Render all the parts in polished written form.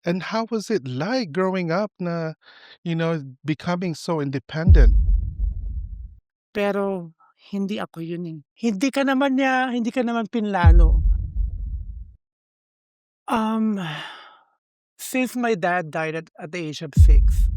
And how was it like growing up na, becoming so independent? Pero hindi ako yun, eh. Hindi ka naman pinlano. Um, since my dad died at the age of 6.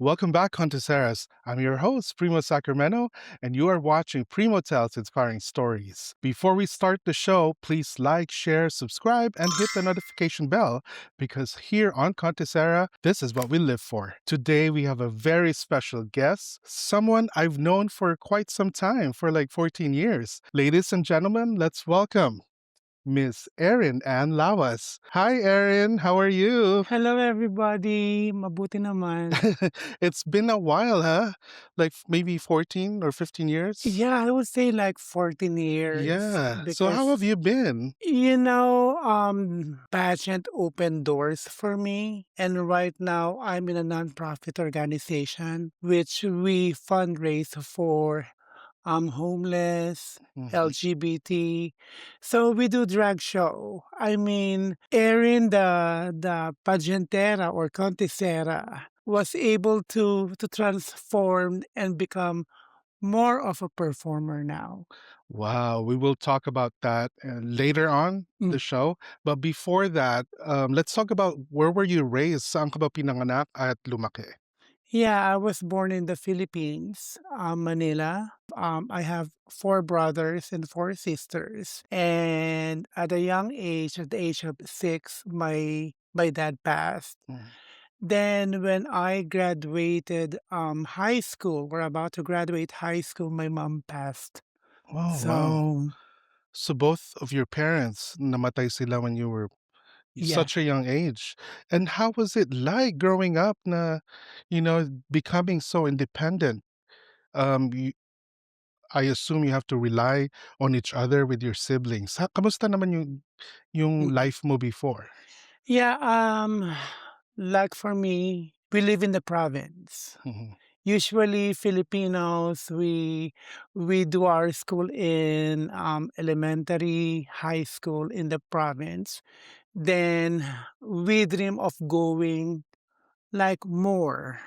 Welcome back, Conteseras. I'm your host, Primo Sacramento, and you are watching Primo Tells Inspiring Stories. Before we start the show, please like, share, subscribe, and hit the notification bell because here on Contesera, this is what we live for. Today, we have a very special guest, someone I've known for quite some time, for like 14 years. Ladies and gentlemen, let's welcome Miss Erin Ann Lawas. Hi, Erin. How are you? Hello everybody, mabuti naman. It's been a while, huh? Like maybe 14 or 15 years? Yeah, I would say like 14 years Yeah. So how have because, you been? pageant opened doors for me. And right now I'm in a nonprofit organization which we fundraise for homeless, Mhm. LGBT. So we do drag show. I mean, Erin, the pageantera or contesera, was able to transform and become more of a performer now. Wow, we will talk about that later on Mm. the show. But before that, let's talk about where were you raised? Saan ka ba pinanganak at lumaki? Yeah, I was born in the Philippines, Manila. I have four brothers and four sisters. And at a young age, at the age of 6, my dad passed. Mm. Then when I graduated high school, we're about to graduate high school, my mom passed. Oh, wow. So So both of your parents namatay sila when you were yeah. such a young age. And how was it like growing up na, becoming so independent? You, I assume you have to rely on each other with your siblings. Kamusta naman yung Mm. life mo before? Yeah, like for me, we live in the province. Mhm. Usually Filipinos, we do our school in elementary, high school in the province. Then we dream of going like more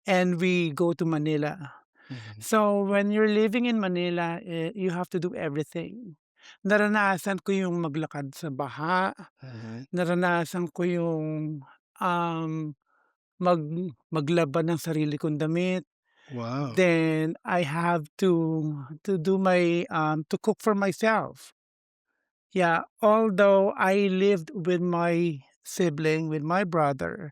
and we go to Manila. Mhm. So when you're living in Manila, you have to do everything. Naranasan ko yung maglakad sa baha, Mhm. naranasan ko yung um, mag maglaban ng sarili kong damit. Wow. Then I have to do to cook for myself. Yeah, although I lived with my sibling, with my brother,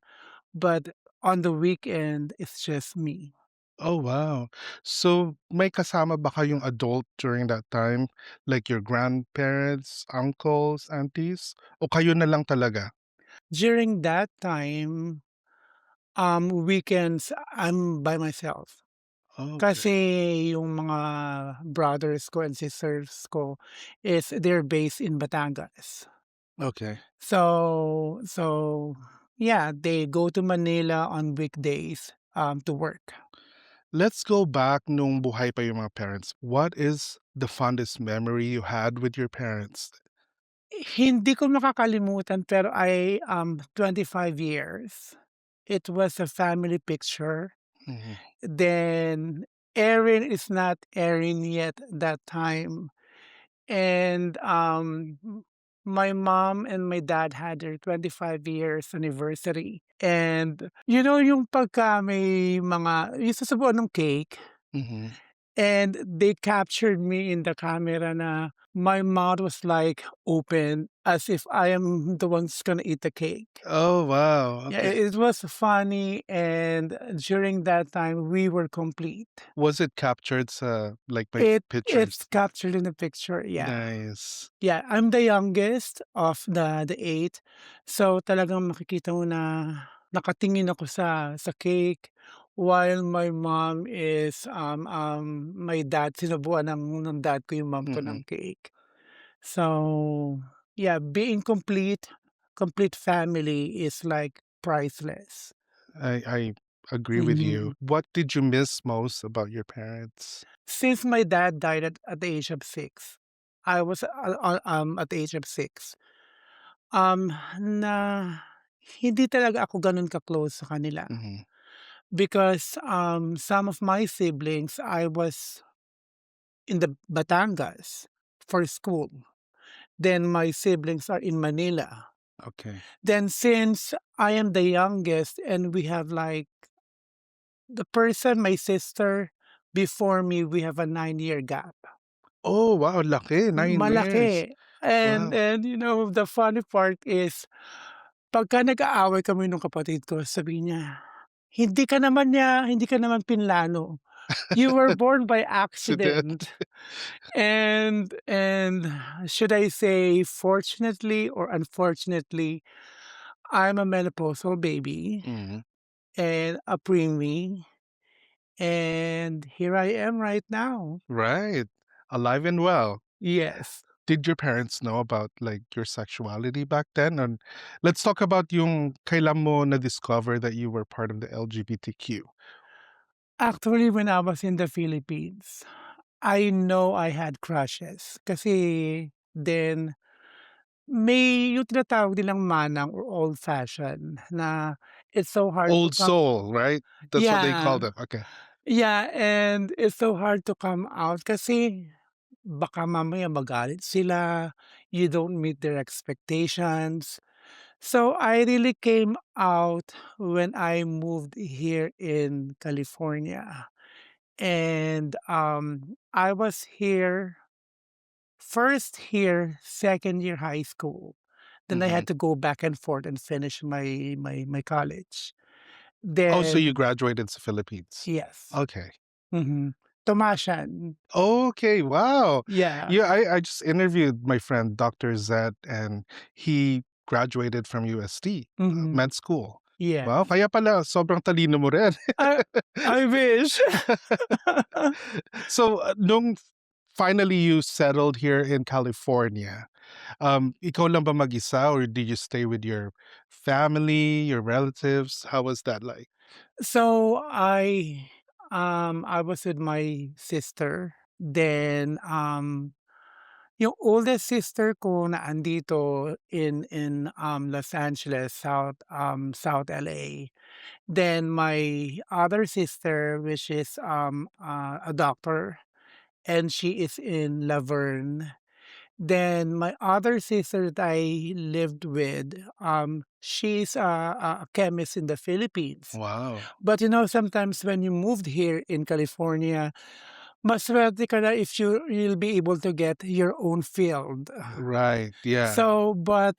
but on the weekend, it's just me. Oh, wow. So may kasama ba kayong adult during that time? Like your grandparents, uncles, aunties? O kayo na lang talaga? During that time, weekends, I'm by myself. Okay. Kasi yung mga brothers ko and sisters ko is they're based in Batangas. Okay. So yeah, they go to Manila on weekdays, to work. Let's go back nung buhay pa yung mga parents. What is the fondest memory you had with your parents? Hindi ko makakalimutan pero 5 years. It was a family picture. Mhm. Then Erin is not Erin yet that time. And my mom and my dad had their 25 years anniversary. And yung pagka may mga yung sasabuan ng cake. Mhm. And they captured me in the camera na my mouth was like open as if I am the one who's gonna eat the cake. Oh, wow. Yeah, Okay. it was funny, and during that time we were complete. Was it captured sa like by It's pictures? captured in the picture, yeah. Nice. Yeah, I'm the youngest of the 8. So talagang makikita mo na nakatingin ako sa cake while my mom is, my dad sinubuan ng dad ko yung mom ko Mhm. ng cake. So, yeah, being complete family is like priceless. I agree with you. Mhm. What did you miss most about your parents? Since my dad died at the age of 6, I was, at the age of 6, na hindi talaga ako gano'n ka-close sa kanila. Mhm. Because, some of my siblings, I was in the Batangas for school. Then my siblings are in Manila. Okay. Then since I am the youngest and we have like the person, my sister, before me, we have a 9-year gap. Oh, wow, laki, 9 years. Malaki. And Wow. and you know, the funny part is pagka nag-aaway kami nung kapatid ko, sabihin niya, hindi ka naman pinlano. You were born by Accident. accident." And should I say fortunately or unfortunately, I'm a menopausal baby Mhm. and a preemie, and here I am right now. Right. Alive and well. Yes. Did your parents know about, like, your sexuality back then? And let's talk about yung kailan mo na-discover that you were part of the LGBTQ. Actually, when I was in the Philippines, I know I had crushes kasi then may yung tinatawag nilang manang or old-fashioned na it's so hard to Old come. soul, right? That's what they call Yeah, them. Okay. yeah, and it's so hard to come out kasi baka mamaya magalit sila, you don't meet their expectations. So, I really came out when I moved here in California, and, I was here first here, second year high school. Then I Mhm. had to go back and forth and finish my college. Oh, so you Then graduated sa Philippines. yes, Okay. mhm, Tomasian, Okay, wow. yeah, Yeah, I just interviewed my friend Dr. Zed, and he graduated from UST, mhm, med school. Wow, yes. kaya pala sobrang talino mo rin. I I wish. So, nung finally you settled here in California, ikaw lang ba mag-isa or did you stay with your family, your relatives? How was that like? So, I was with my sister, then, yung oldest sister ko na andito in Los Angeles, South LA. Then my other sister, which is, a doctor, and she is in Laverne. Then my other sister that I lived with, she's a chemist in the Philippines. Wow. But you know, sometimes when you moved here in California, maswerte ka na if you'll be able to get your own field. Right, yeah. So, but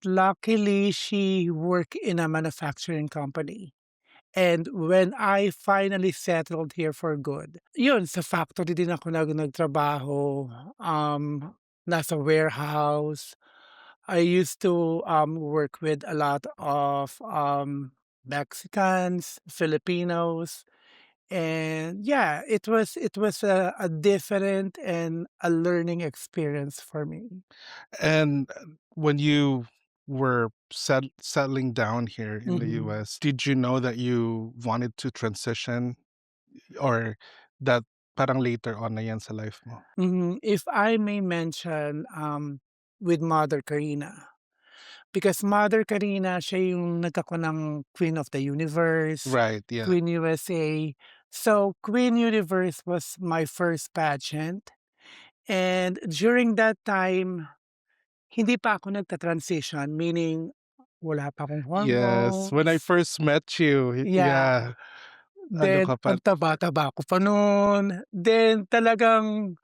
luckily she worked in a manufacturing company. And when I finally settled here for good, yun sa factory din ako nagtrabaho, nasa warehouse. I used to, work with a lot of, Mexicans, Filipinos, and yeah, it was a different and a learning experience for me. And when you were settling down here in the Mhm, US, did you know that you wanted to transition or that parang later on na yan sa life mo? mhm. If I may mention, with Mother Karina, because Mother Karina siya yung nagkaroon ng Queen of the Universe, Right, yeah. Queen USA. So, Queen Universe was my first pageant, and during that time, hindi pa ako nagta-transition, meaning wala pa akong Yes, when I hormones. first met you, Yeah, yeah, ano then ka pa ang taba-taba ko pa nun, then talagang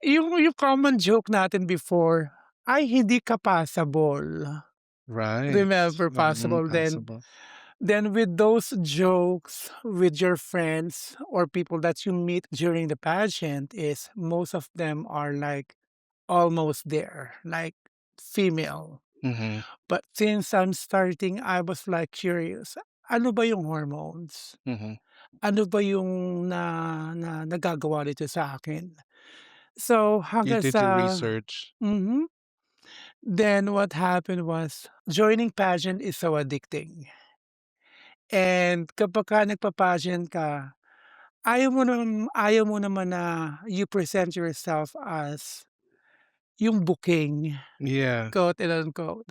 yung common joke natin before, "Ay hindi ka passable." right, Remember passable, possible. then with those jokes with your friends or people that you meet during the pageant is most of them are like almost there, like female. Mhm, But since I'm starting, I was like curious, ano ba yung hormones? mhm. Ano ba yung nagagawa nito sa akin? So You hanggang did your sa research. mhm, then what happened was joining pageant is so addicting. And kapagka nagpa-pageant ka, ayaw mo naman na you present yourself as yung booking, Yeah. quote and unquote.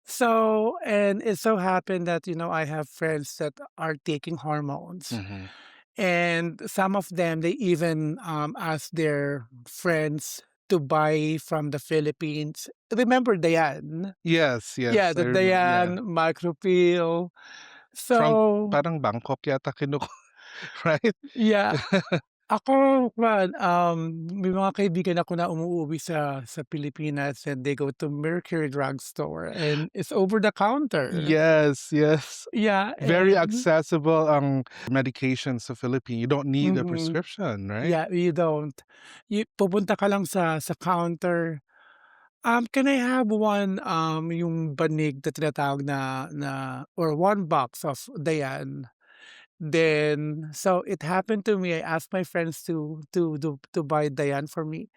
So, and it so happened that, I have friends that are taking hormones. Mhm. And some of them, they even ask their friends to buy from the Philippines. Remember Dayan? Yes, Yeah, yes, I the remember. Yeah. Dayan, Micropil. From So, parang Bangkok yata right? yeah, ako kuwan, may mga kaibigan ako na umuuwi sa Pilipinas and they go to Mercury Drugstore and it's over the counter. Yes, yes. Yeah, Very and accessible ang medication sa Philippines. You don't need a mhm, prescription, right? yeah, you don't. Pupunta ka lang sa counter, "Can I have one, yung banig na tinatawag na or one box of Dayan?" Then so it happened to me, I asked my friends to buy Dayan for me.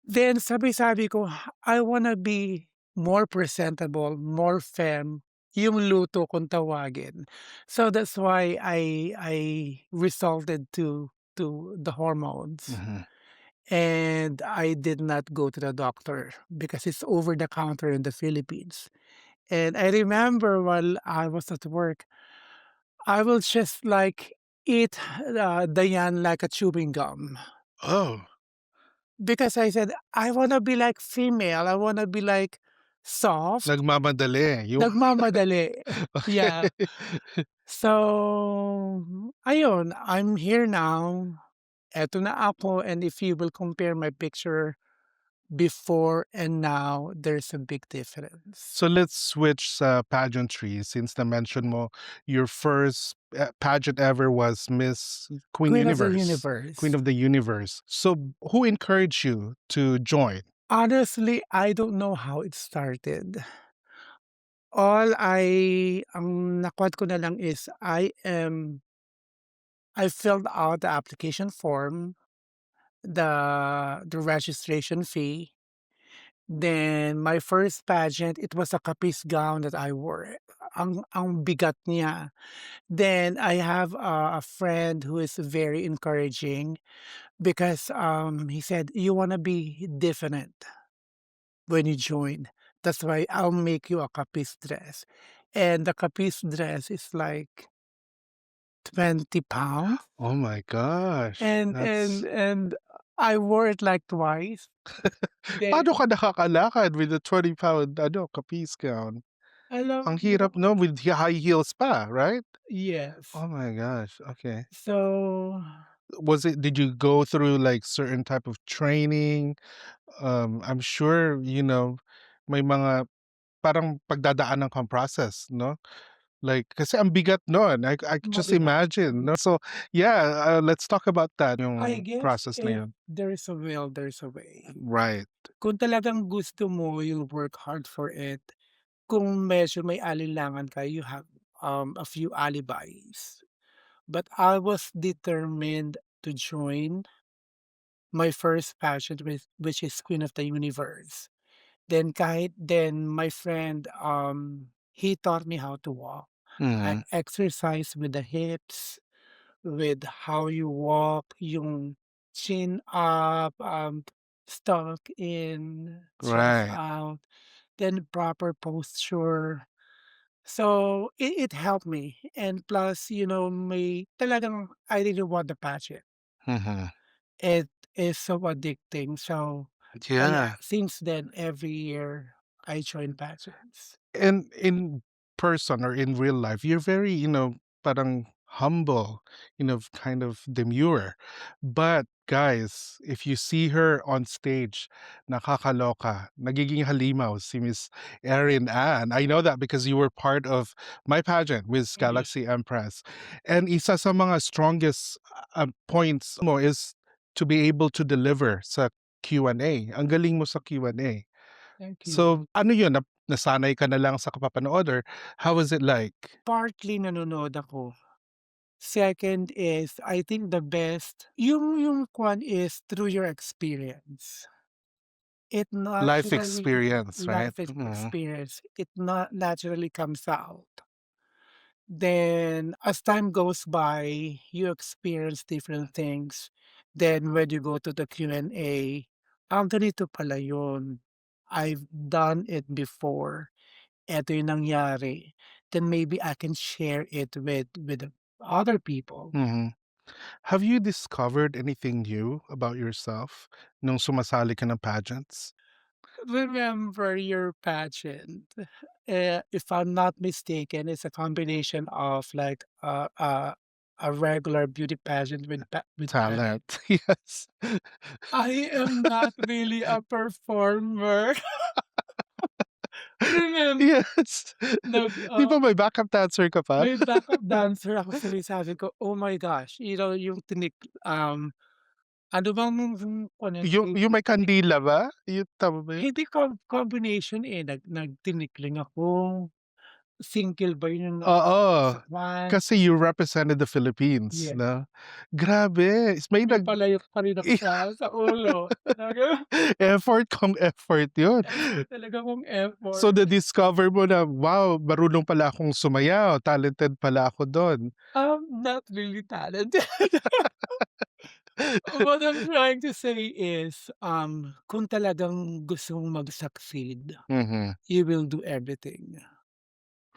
Then sabi ko, I wanna be more presentable, more femme, yung luto kung tawagin. So that's why I resorted to the hormones. Mhm. And I did not go to the doctor because it's over the counter in the Philippines. And I remember while I was at work, I will just like eat Dayan like a chewing gum. Oh, Because I said, I wanna be like female, I wanna be like soft, nagmamadali yung nagmamadali. okay. Yeah. So, ayun, I'm here now, eto na ako, and if you will compare my picture before and now, there's a big difference. So let's switch sa pageantry since na-mention mo your first, pageant ever was Miss Queen Queen of the Universe, Queen universe. of the Universe. So who encouraged you to join? Honestly, I don't know how it started. Ang nakuha ko na lang is I filled out the application form, the registration fee. Then my first pageant, it was a kapis gown that I wore. Ang bigat niya. Then I have a friend who is very encouraging because he said, "You wanna be different when you join. That's why I'll make you a kapis dress." And the kapis dress is like 20 pounds. Oh my gosh, And I wore it like twice. paano Then ka nakakalakad with a 20-pound ano, kapis gown? alam Ang mo, hirap 'no, with high heels pa, right? yes. Oh my gosh, okay. So, Did you go through like certain type of training? I'm sure, may mga parang pagdadaanan kang process, no? Like, kasi ang bigat nun, I could just mabigat. imagine, no? So, yeah, let's talk about that, I yung guess process na if yun. there's a will, there's a way. Right. Kung talagang gusto mo, you'll work hard for it. Kung medyo may alinlangan ka, you have, a few alibis. But I was determined to join my first pageant which is Queen of the Universe. Then my friend, he taught me how to walk. I Mhm. exercise with the hips, with how you walk, yung chin up, stomach in, chest Right. out, then proper posture. So it helped me. And plus, may talagang I really want the pageant. Mhm. It is so addicting. So kaya Yeah. since then, every year I join pageants. And in person or in real life, you're very, parang humble, kind of demure. But guys, if you see her on stage, nakakaloka, nagiging halimaw si Miss Erin Ann. I know that because you were part of my pageant, Miss Yeah. Galaxy Empress. And isa sa mga strongest points mo is to be able to deliver sa Q&A. Ang galing mo sa Q&A. Thank you. So, ano yun, nasanay ka na lang sa kapapanood or how was it like? Partly nanonood ako. Second is, I think the best, yung kwan is through your experience. It Life naturally experience, right? life Mhm. experience, it not naturally comes out. Then as time goes by, you experience different things. Then when you go to the Q&A, ganito pala yun. I've done it before. Eto yung nangyari. Then maybe I can share it with other people. Mhm. Have you discovered anything new about yourself nung sumasali ka ng pageants? Remember your pageant. If I'm not mistaken, it's a combination of like a regular beauty pageant with talent. Talent, yes. I am not really a performer. Remember, Yes. nag 'Di ba may backup dancer ka pa? may backup dancer ako sabi ko, "Oh my gosh," yung ano bang ano Yung may kandila ba? Yung tama ba yun? hindi combination, eh, nagtinikling ako, single ba yun Oo, sa Juan, kasi you represented the Philippines yes. 'no? Grabe, may May palayok pa rin ako sa ulo. Talaga effort kung effort yun. talaga akong So, effort. na-discover mo na, "Wow, marunong pala akong sumayaw, talented pala ako dun." Not really talented. What I'm trying to say is, kung talagang gusto mong mag-succeed, Mhm, you will do everything.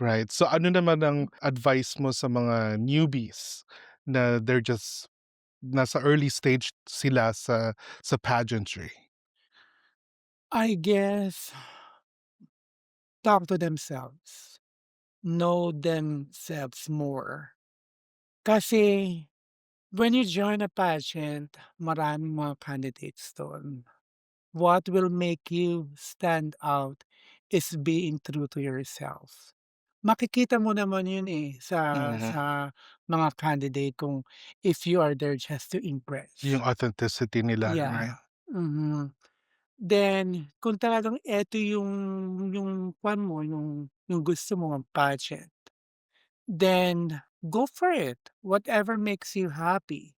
right. So, ano naman ang advice mo sa mga newbies na they're just nasa early stage sila sa pageantry? I guess, talk to themselves, know themselves more. Kasi when you join a pageant, maraming mga candidates dun. What will make you stand out is being true to yourself. Makikita mo naman yun, eh, Mhm, sa mga candidate kung if you are there just to yung impress. authenticity nila, Yeah, right? mhm. Then kung talagang eto yung kuwan mo, yung gusto mo ang pageant, then go for it, whatever makes you happy.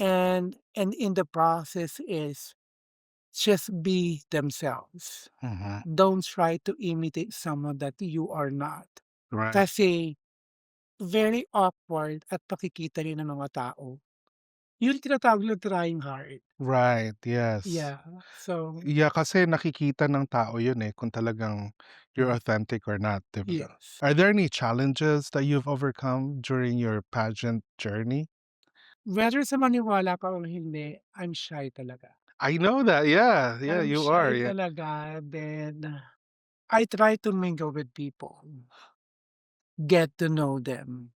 And in the process is just be themselves. Mhm, Don't try to imitate someone that you are not. right. Kasi very awkward at makikita rin ng mga tao. Yung tinatawag na trying hard. Right, yes. Yeah, so Yeah, kasi nakikita ng tao yun, eh, kung talagang you're mhm, authentic or not, 'di ba? yes. Are there any challenges that you've overcome during your pageant journey? Whether sa maniwala ka o hindi, I'm shy talaga. I know that, yeah, yeah, I'm you are, shy yeah. talaga, then I try to mingle with people, get to know them.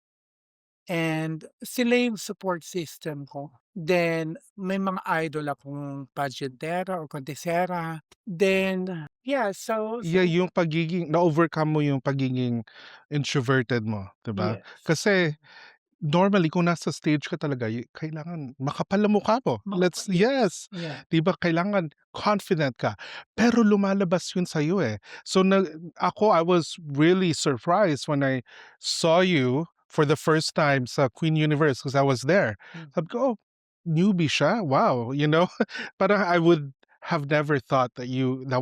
And sila yung support system ko. Then may mga idol akong pageantera or contesera. Then yeah, Yeah, yung pagiging na-overcome mo yung pagiging introverted mo, 'di ba? yes, Kasi normally kung nasa stage ka talaga kailangan makapal ang mukha mo. yes, Yes, yeah. 'di ba kailangan confident ka, pero lumalabas yun sa'yo, eh. So I was really surprised when I saw you for the first time sa Queen Universe because I was there. Hmm. Sabi ko, "Oh, newbie siya, wow," you know? Parang I would have never thought that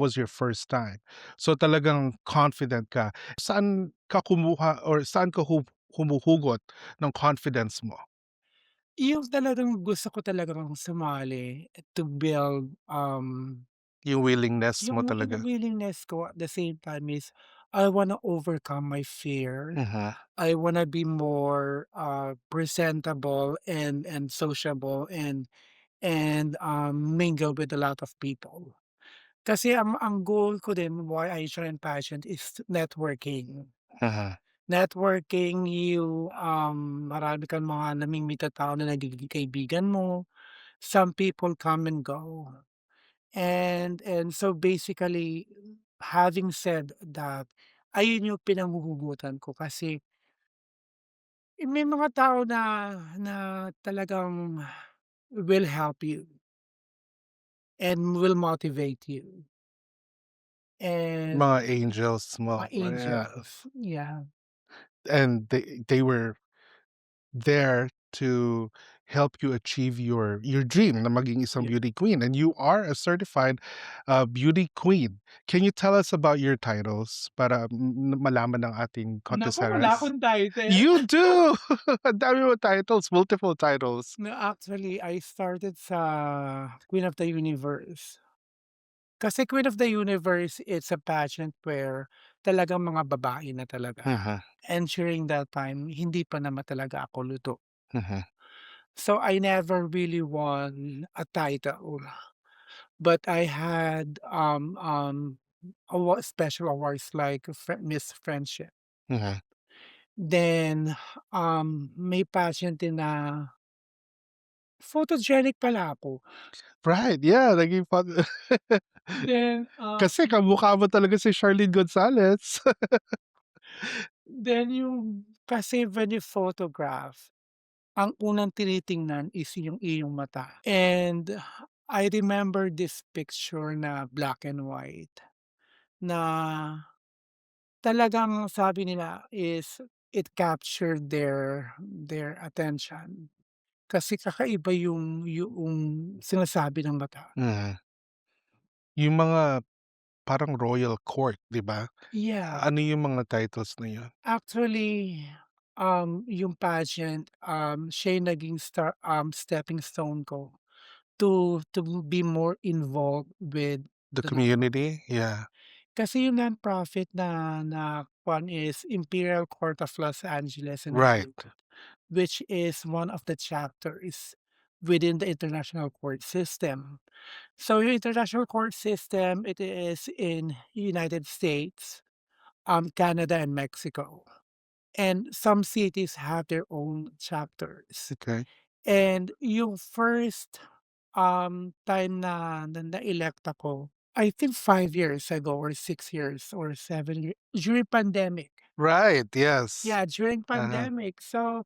was your first time. So talagang confident ka. Saan ka kumuha or saan ka humuhugot ng confidence mo? Yung talagang gusto ko talagang sumali to build, Yung willingness mo yung talaga? willingness ko at the same time is I wanna overcome my fear. Mhm, I wanna be more, presentable and sociable and mingle with a lot of people. Kasi ang goal ko din why I joined Passion is networking. mhm. Networking, marami kang mga namimit na tao na nagiging kaibigan mo. Some people come and go. And so basically, having said that, ayun yung pinanghuhugutan ko kasi may mga tao na na talagang will help you and will motivate you. And Mga angels mga mo, yeah. angels, yeah. And they were there to help you achieve your dream na maging isang Yeah. beauty queen, and you are a certified beauty queen. Can you tell us about your titles para malaman ng ating Naku, wala contesaras? akong title. You do! Ang dami mo titles, multiple titles. No, actually, I started sa Queen of the Universe. Kasi Queen of the Universe, it's a pageant where talagang mga babae na talaga. Mhm, And during that time, hindi pa naman talaga ako luto. mhm, So I never really won a title, but I had special awards like Miss Friendship. mhm. Then may pageant din na photogenic pala ako. Right, yeah, naging fun. Then Kasi kamukha mo talaga si Charlene Gonzalez. then yung kasi when you photograph, ang unang tinitingnan is yung iyong mata. And I remember this picture na black and white na talagang sabi nila is it captured their attention. Kasi kakaiba yung sinasabi ng mata. Mhm. Yung mga parang royal court, 'di ba? Yeah, Ano yung mga titles na yun? actually, yung pageant, siya yung naging stepping stone ko to be more involved with The the nonprofit. community? Yeah. Kasi yung nonprofit na kuwan is Imperial Court of Los Angeles in Right. Hollywood, which is one of the chapters within the international court system. So yung international court system, it is in United States, Canada, and Mexico. And some cities have their own chapters. Okay. And yung first, time na na-elect ako, I think 5 years ago or 6 years or 7 years during pandemic. Right, yes. Yeah, during Uh-huh. pandemic. So,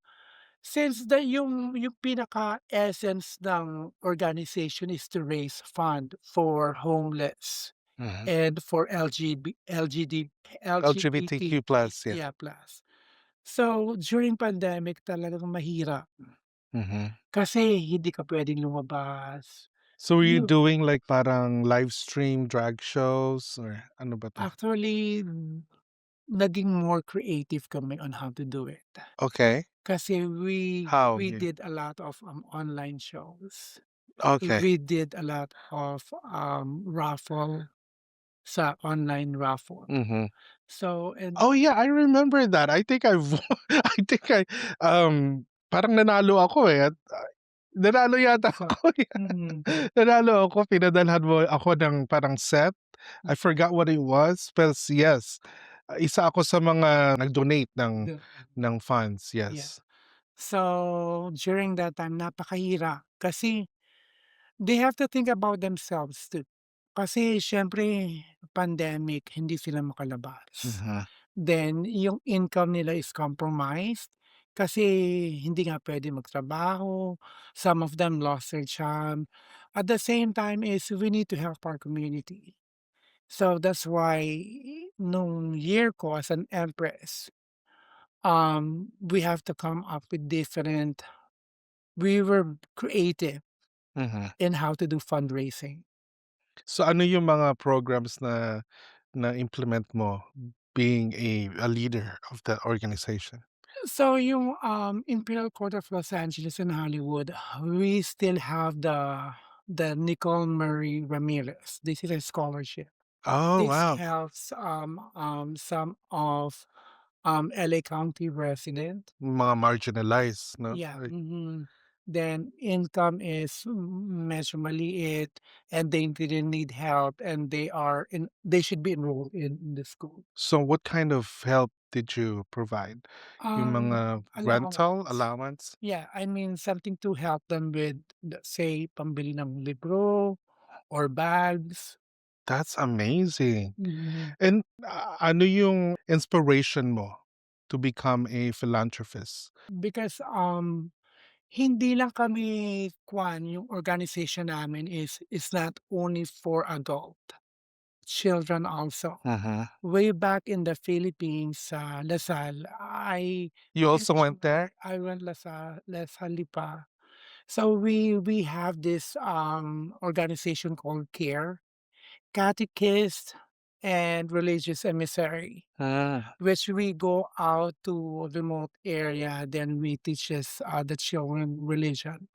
since yung pinaka-essence ng organization is to raise fund for homeless Mhm. and for LGBT, LGBTQ+, yeah. yeah, plus. So, during pandemic talagang mahirap Mhm. kasi hindi ka puwedeng lumabas. So were you You doing like parang live stream drag shows or ano ba 'to? actually, naging more creative kami on how to do it. Okay. Kasi How we you did a lot of, online shows. okay. We did a lot of, raffle sa online raffle. Mhm. So and Oh, yeah, I remember that. I think I've I think parang nanalo ako, eh, at, nanalo yata sa ako, eh. mm, Nanalo ako, pinadalhan mo ako ng parang set. I forgot what it was, but yes, isa ako sa mga nag-donate the ng funds, yeah. yes. So, during that time napakahirap kasi they have to think about themselves too. Kasi siyempre pandemic, hindi sila makalabas. Mhm, Then yung income nila is compromised kasi hindi nga puwede magtrabaho. Some of them lost their job. At the same time is we need to help our community. So that's why nung year ko as an empress, we have to come up with different we were creative mhm. in how to do fundraising. So, ano yung mga programs na na-implement mo being a leader of the organization? So yung, Imperial Court of Los Angeles in Hollywood, we still have the Nicole Murray Ramirez. This is a scholarship. Oh, This wow. helps, some of, LA County resident. Mga marginalized 'no? Yeah, Ay, then income is medyo maliit and they didn't need help and they should be enrolled in the school. so what kind of help did you provide? Yung mga rental Allowance. allowance? Yeah, I mean something to help them with, let's say, pambili ng libro or bags. That's amazing. Mhm. And, ano yung inspiration mo to become a philanthropist? Because, hindi lang kami yung organization namin is not only for adult, children also. Mhm. Way back in the Philippines sa Lasal, I You also went actually there? I went Lasal Lipa. So we have this organization called CARE, Catechist and Religious Emissary, Mm. which we go out to remote area, then we teaches the children religion.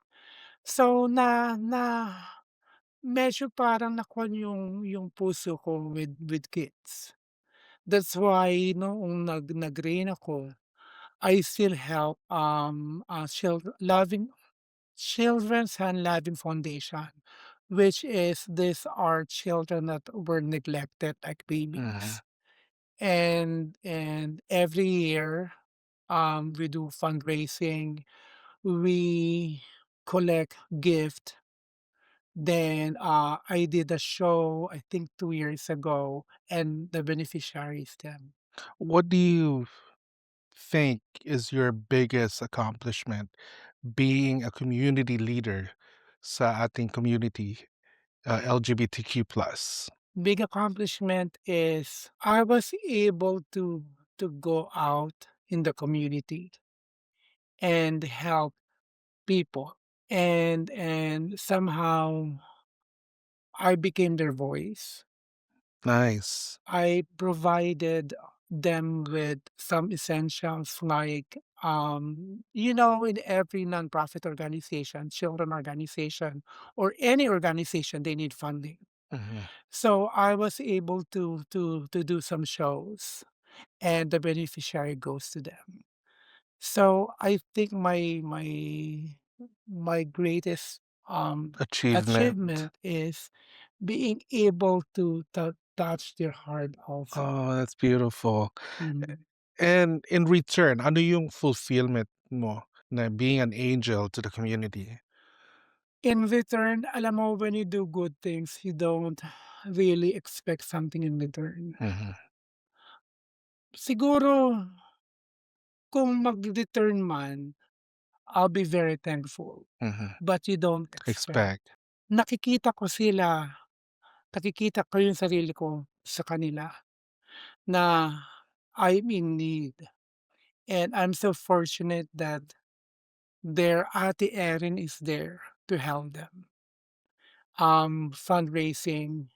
So na medyo parang nakuha yung puso ko with kids. That's why noong nag-reign ako, I still help, Children's Hand Loving Foundation, which is these are children that were neglected like Mhm. babies. And every year, we do fundraising, we collect gift. Then, I did a show, I think 2 years ago, and the beneficiary is them. What do you think is your biggest accomplishment being a community leader sa ating community, LGBTQ+? Big accomplishment is I was able to go out in the community and help people, and somehow I became their voice. Nice. I provided them with some essentials like, in every nonprofit organization, children organization, or any organization, they need funding. Mhm. So I was able to do some shows, and the beneficiary goes to them. So I think my greatest Achievement. achievement is being able to touch their heart also. Oh, that's beautiful. Mhm. And in return, ano yung fulfillment mo na being an angel to the community? In return, alam mo when you do good things, you don't really expect something in return. Mhm, Siguro kung mag-return man, I'll be very thankful, mhm. but you don't expect. Expect. Nakikita ko sila, nakikita ko yung sarili ko sa kanila na I'm in need, and I'm so fortunate that their Ate Erin is there to help them, fundraising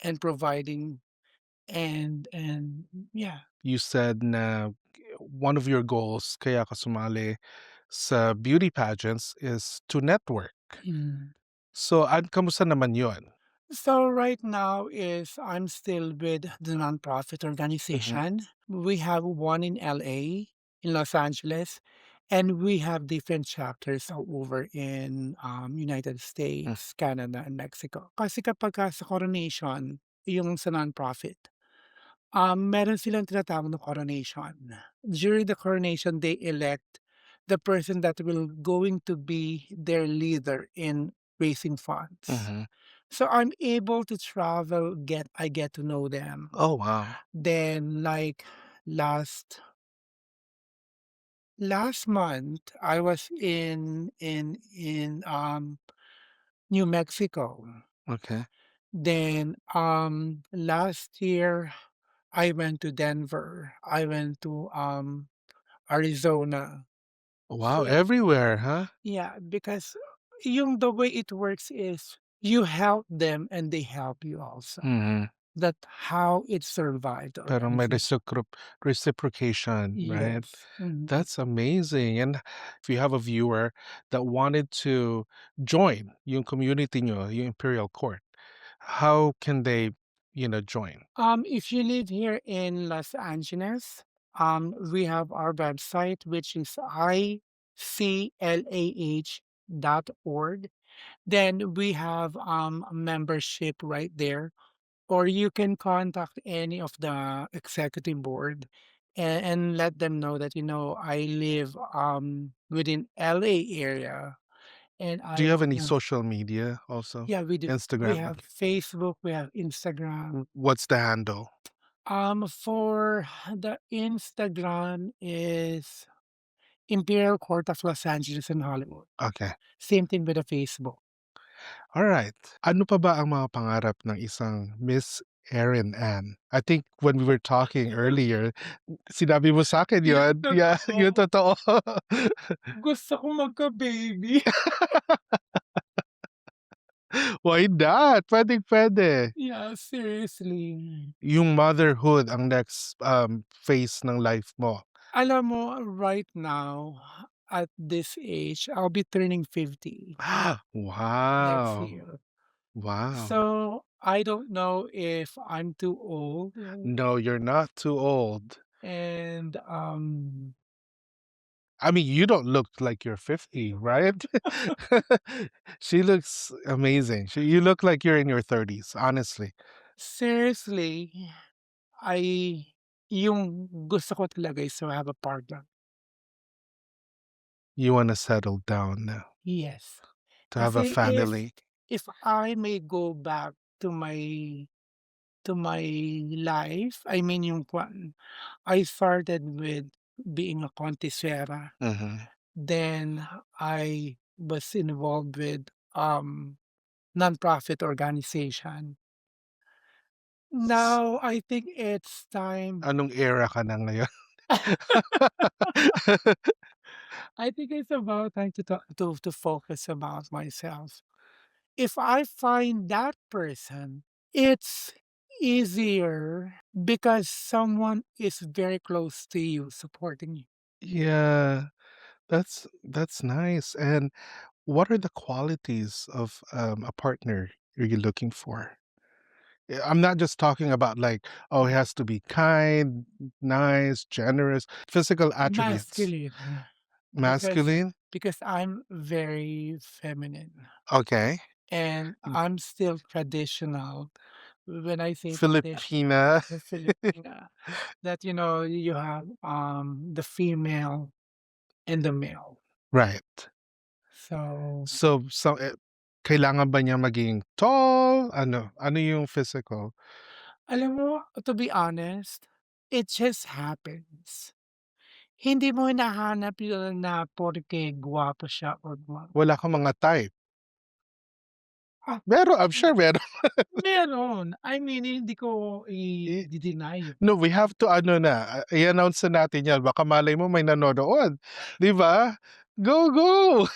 and providing, and yeah. You said na one of your goals kaya ka sumali sa beauty pageants is to network. Mm. So, kamusta naman yun? So right now is I'm still with the nonprofit Mhm, organization. We have one in LA, in Los Angeles, and we have different chapters all over in United hmm. States, Canada, and Mexico. Kasi kapag sa coronation, yung sa nonprofit, meron silang tinatawag na coronation. During the coronation, they elect the person that will going to be their leader in raising funds. Mhm. So I'm able to travel, I get to know them. Oh, wow. Then like last last month I was in New Mexico. Okay. Then last year I went to Denver. I went to Arizona. Wow, So everywhere, huh? yeah, because yung the way it works is you help them and they help you also. Mhm. That how it survived the Parang may organization. reciprocation, right? Yes. Mhm. That's amazing, and if you have a viewer that wanted to join yung community niyo, yung Imperial Court, how can they, join? If you live here in Los Angeles, we have our website, which is iclah.org. Then we have a membership right there, or you can contact any of the executive board and let them know that I live within LA area, and Do you I have any yeah, social media also? yeah, we do. We Instagram? have Facebook, we have Instagram. What's the handle? For the Instagram is Imperial Court of Los Angeles and Hollywood. Okay. Same thing with the Facebook. Alright. Ano pa ba ang mga pangarap ng isang Miss Erin Ann. I think when we were talking earlier, sinabi mo sa'kin Yung yun. Yeah, yung totoo, totoo. gusto ko magka-baby. Why not? Puwedeng-puwede. Yeah, seriously. Yung motherhood ang next, phase ng life mo. Alam mo, right now, at this age, I'll be turning 50 next Wow, year. wow. So, I don't know if I'm too old, No, you're not too old. and, I mean, you don't look like you're 50, right? She looks amazing. You look like you're in your 30s, honestly. seriously, I yung gusto ko talaga is to have a partner. You wanna settle down now, Yes. to have a Kasi family. if I may go back to my life, I mean yung kwan, I started with being a contisera, Mhm. then I was involved with, nonprofit organization. S Now I think it's time. Anong era ka na ngayon? I think it's about time to focus about myself. If I find that person, it's easier because someone is very close to you supporting you. Yeah, that's nice, and what are the qualities of, a partner are you looking for? I'm not just talking about like, oh, he has to be kind, nice, generous, physical attributes. Masculine, because Masculine? I'm very feminine Okay. and Mm, I'm still traditional. When I say traditional, Filipina. the Filipina, that you have the female and the male. Right. So Kailangan ba niya maging tall? Ano yung physical? alam mo, to be honest, it just happens. Hindi mo hinahanap yun na porke gwapo siya or Wala kang mga type? ah, Meron, I'm sure meron. meron. I mean, hindi ko I i-de-deny yun. No, we have to ano na, i-announce na natin 'yan baka malay mo may nanonood, 'di ba? Go, go!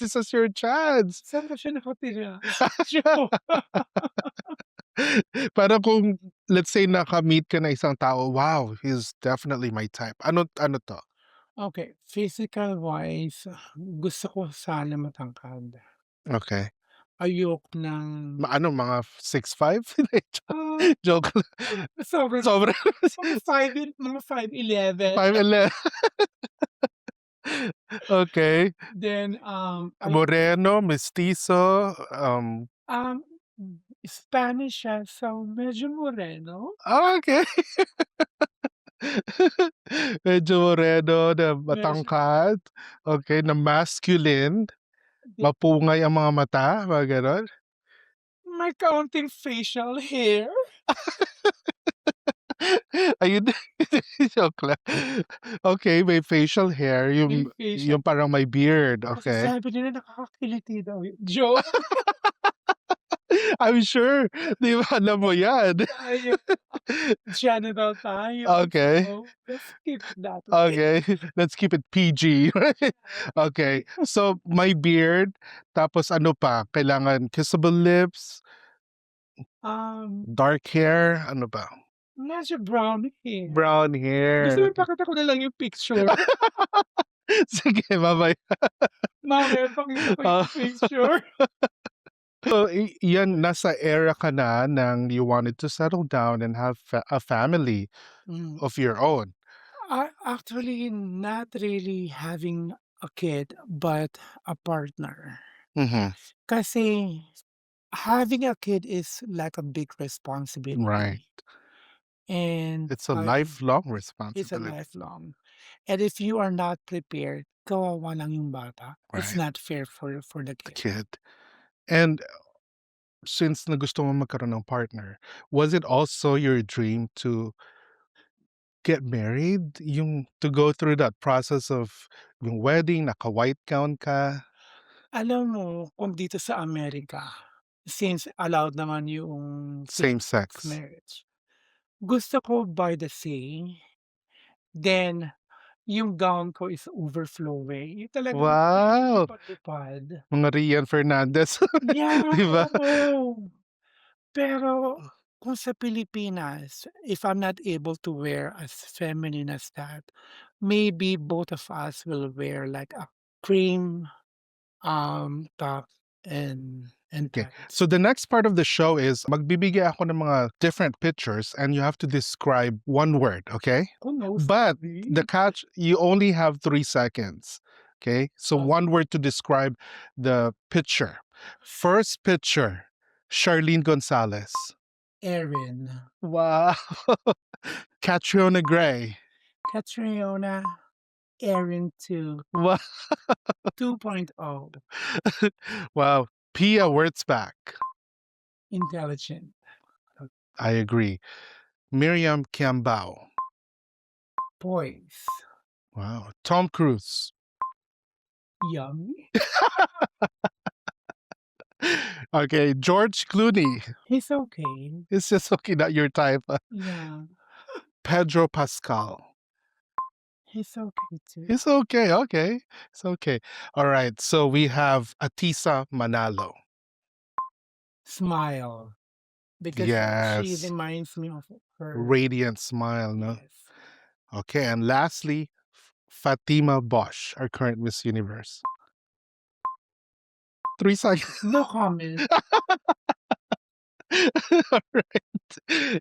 This is your chance. Saan ba siya nakatira? Joke. Para kung let's say naka-meet ka ng isang tao, "Wow, he's definitely my type." Ano ano 'to? Okay, physical wise, gusto ko sana matangkad. Okay. Ayoko ng, Ano mga 6'5"? Hindi, ah, joke lang. sobra Sobra mga 5'11". 5'11". Okey. Then, Moreno, mestizo, um, Spanish siya, so medyo moreno. okey. Medyo moreno na Medyo matangkad, okey, na masculine, di mapungay ang mga mata, mga gano'n? may kaunting facial hair, Ayun din, joke lang. Okey, may facial hair, may facial yung parang may beard, kasi okey. sabi nila nakakakiliti daw yun. Joke, I'm sure, 'di ba alam mo 'yan. tayo general tayo, Okey, so let's keep it that way. okey, let's keep it PG, right? Okey, so may beard, tapos ano pa, kailangan kissable lips, Um, dark hair, ano ba? Medyo brown hair. Brown Gusto mo hair. ipakita ko na lang yung picture? Sige, mamaya. Mamaya ipakita ko Oo. yung picture. So, 'yan nasa era ka na ng you wanted to settle down and have a family Hmm. of your own. Actually not really having a kid, but a partner. Mhm. Kasi having a kid is like a big Right. responsibility, and It's a lifelong it's a responsibility. lifelong. And if you are not prepared, kawawa lang yung bata. It's Right, not fair for the the kid. kid. And since na gusto mo magkaroon ng partner, was it also your dream to get married? Yung to go through that process of yung wedding, naka-white gown ka, Alam mo kung dito sa Amerika, since allowed naman yung same same-sex sex? marriage, Gusto ko by the sea, then yung gown ko is overflowing, yung talagang Wow! lipad-lipad. Mga Rian Fernandez, Yeah, 'di ba? oo. Pero kung sa Pilipinas, if I'm not able to wear as feminine as that, maybe both of us will wear like a cream, top and Okay. So tights. the next part of the show is magbibigay ako ng mga different pictures and you have to describe one word, okay? Oh, no, But the sorry. catch, you only have 3 seconds. Okay. So Oh, one word to describe the picture. First picture, Charlene Gonzalez. Erin, Wow. Catriona Gray. Catriona, Erin 2, Wow. 2.0, Wow. Pia Wurtzbach. intelligent, I agree. Miriam Kiambao. poise, Wow. Tom Cruise. yummy. Okay. George Clooney. He's okay. It's just okay, not your type. Yeah, Pedro Pascal. he's okay too. It's okay. Okay. It's okay. All right. So we have Atisa Manalo. Smile, because she Yes. reminds me of her. Radiant smile, no? Yes. Okay. And lastly, Fatima Bosch, our current Miss Universe. 3 seconds. No comment. Alright.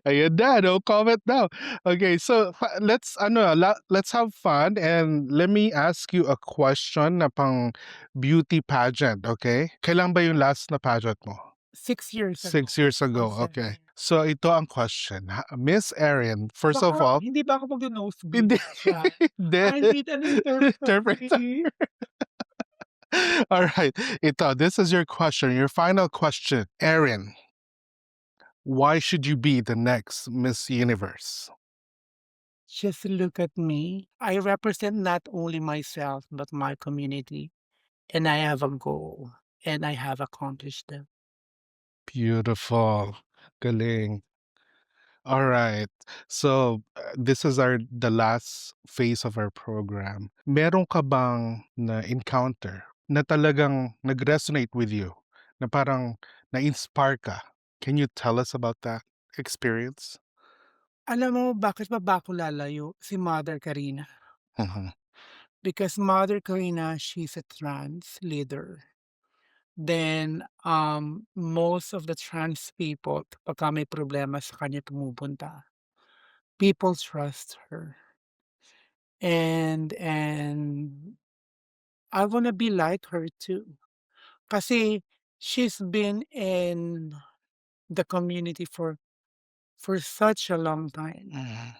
Ayan na, no comment now. Okay, so let's let's have fun and let me ask you a question na pang beauty pageant, okay? Kailan ba yung last na pageant mo? 6 years ago 6 years or ago, 7 okay. years. So ito ang question, Miss Erin, first of Baka all, hindi ba ako magno-nosebleed, hindi, charot. hindi, I need an interpreter. interpreter. Alright, ito, this is your question, your final question. Erin, why should you be the next Miss Universe? Just look at me. I represent not only myself, but my community, and I have a goal, and I have accomplished them. Beautiful. Galing. All right. So, this is the last phase of our program. Meron ka bang na-encounter na talagang nag-resonate with you, na parang na-inspire ka? Can you tell us about that experience? Alam mo bakit ba ako lalayo? Si Mother Karina. Mhm. Because Mother Karina, she's a trans leader. Then, most of the trans people kapagka may problema sa kanya pumupunta, people trust her. And I wanna be like her too. Kasi she's been in the community for such a long time, Mhm.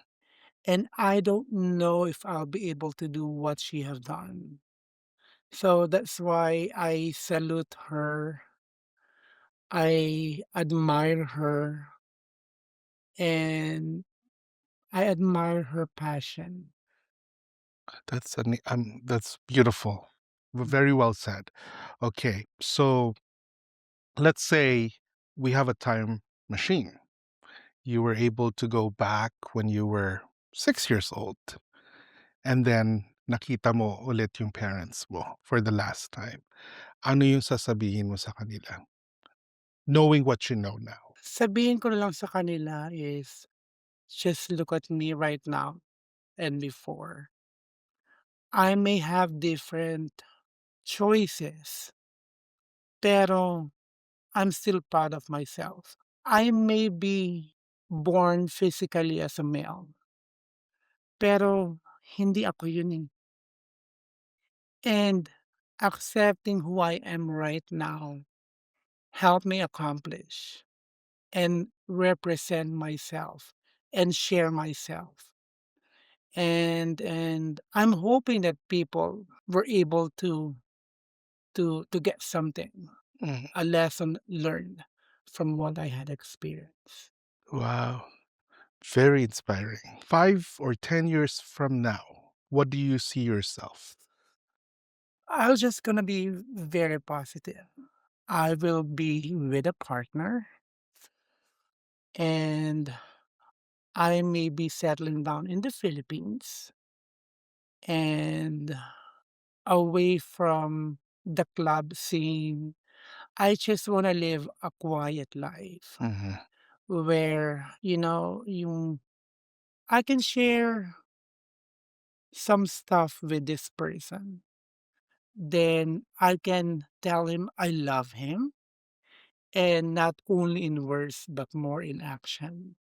and I don't know if I'll be able to do what she have done. So that's why I salute her, I admire her, and I admire her passion. That's beautiful. Very well said. Okay, so let's say we have a time machine. You were able to go back when you were 6 years old, and then nakita mo ulit yung parents mo for the last time. Ano yung sasabihin mo sa kanila? Knowing what you know now. Sabihin ko na lang sa kanila is, just look at me right now and before. I may have different choices, pero I'm still proud of myself. I may be born physically as a male, pero hindi ako yun, eh. And accepting who I am right now helped me accomplish and represent myself and share myself. And I'm hoping that people were able to get something, Mhm. a lesson learned from what I had experienced. Wow, very inspiring. 5 or 10 years from now, what do you see yourself? I was just gonna be very positive. I will be with a partner, and I may be settling down in the Philippines and away from the club scene. I just want to live a quiet life Mhm. where, yung I can share some stuff with this person. Then I can tell him I love him, and not only in words but more in action.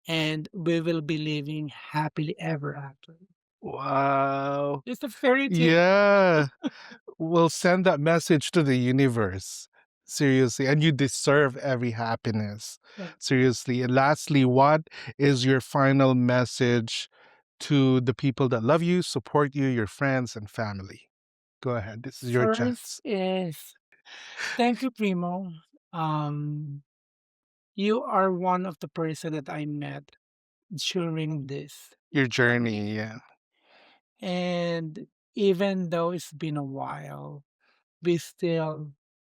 And we will be living happily ever after. Wow. It's a fairy tale. Yeah. We'll send that message to the universe. Seriously. And you deserve every happiness. Yeah. Seriously. And lastly, what is your final message to the people that love you, support you, your friends, and family? Go ahead. This is your First chance. is thank you, Primo. Um, you are one of the person that I met during this Your journey. journey. Yeah. And even though it's been a while, we still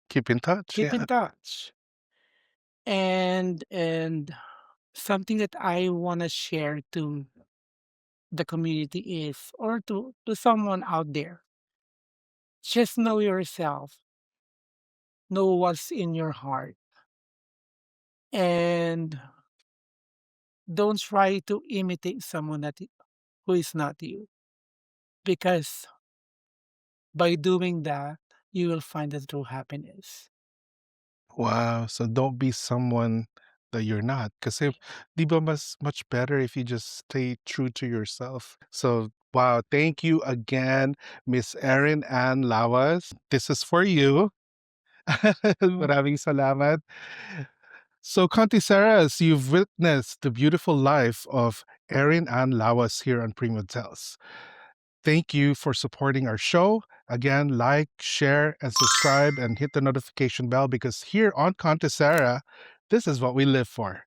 Keep in touch. keep in Yeah. touch. And something that I want to share to the community is, or to someone out there, just know yourself, know what's in your heart, and don't try to imitate someone who is not you, because by doing that you will find the true happiness. Wow. So don't be someone that you're not. Kasi di ba mas much better if you just stay true to yourself. So wow, thank you again, Miss Erin Ann Lawas. This is for you. Mm. Maraming salamat. So, Conti Saras, you've witnessed the beautiful life of Erin Ann Lawas here on Primo Tels. Thank you for supporting our show. Again, like, share, and subscribe, and hit the notification bell because here on Contesera, this is what we live for.